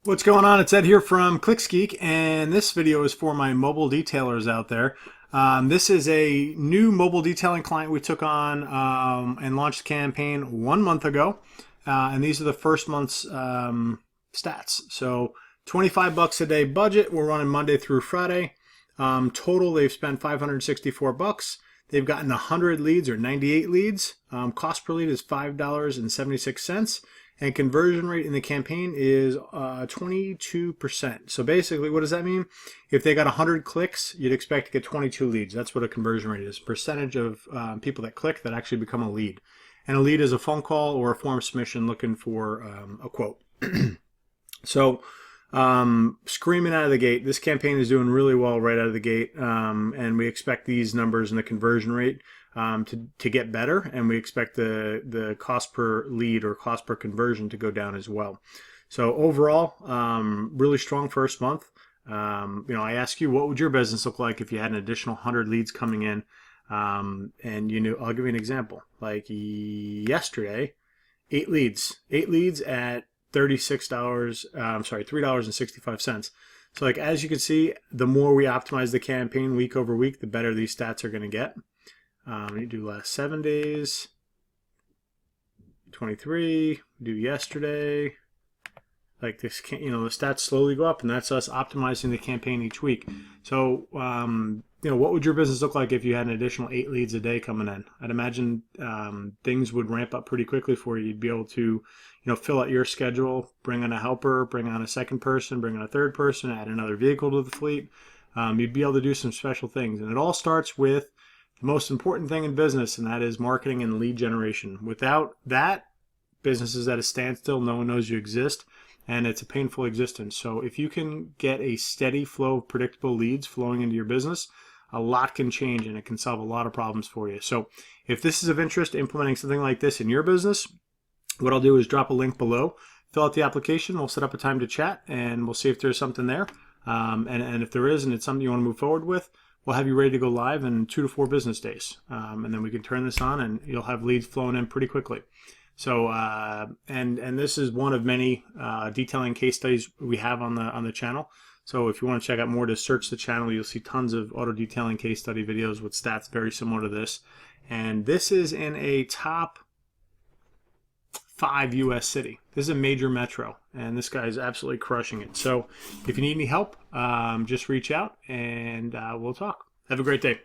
What's going on? It's Ed here from ClicksGeek, and this video is for my mobile detailers out there. This is a new mobile detailing client we took on and launched the campaign 1 month ago, and these are the first month's stats. So 25 bucks a day budget. We're running Monday through Friday. Total, they've spent 564 bucks. They've gotten 100 leads or 98 leads. Cost per lead is $5.76. And conversion rate in the campaign is 22%. So basically, what does that mean? If they got 100 clicks, you'd expect to get 22 leads. That's what a conversion rate is. Percentage of people that click that actually become a lead. And a lead is a phone call or a form submission looking for a quote. So screaming out of the gate, this campaign is doing really well right out of the gate. And we expect these numbers and the conversion rate to get better, and we expect the cost per lead or cost per conversion to go down as well. So overall, really strong first month. I ask you, what would your business look like if you had an additional 100 leads coming in? And I'll give you an example. Like yesterday, 8 leads at $36. $3.65. So like as you can see, the more we optimize the campaign week over week, the better these stats are going to get. You do last 7 days, 23, do yesterday. Like this, the stats slowly go up, and that's us optimizing the campaign each week. So, what would your business look like if you had an additional 8 leads a day coming in? I'd imagine things would ramp up pretty quickly for you. You'd be able to, fill out your schedule, bring on a helper, bring on a second person, bring on a third person, add another vehicle to the fleet. You'd be able to do some special things, and it all starts with the most important thing in business, and that is marketing and lead generation. Without that, business is at a standstill. No one knows you exist, and it's a painful existence. So if you can get a steady flow of predictable leads flowing into your business, a lot can change, and it can solve a lot of problems for you. So if this is of interest, implementing something like this in your business, what I'll do is drop a link below, fill out the application, we'll set up a time to chat, and we'll see if there's something there. And if there is, and it's something you want to move forward with, we'll have you ready to go live in 2 to 4 business days. And then we can turn this on, and you'll have leads flowing in pretty quickly. So, and this is one of many detailing case studies we have on the channel. So if you want to check out more, to search the channel, you'll see tons of auto detailing case study videos with stats very similar to this. And this is in a top 5 U.S. city. This is a major metro, and this guy is absolutely crushing it. So if you need any help, just reach out, and we'll talk. Have a great day.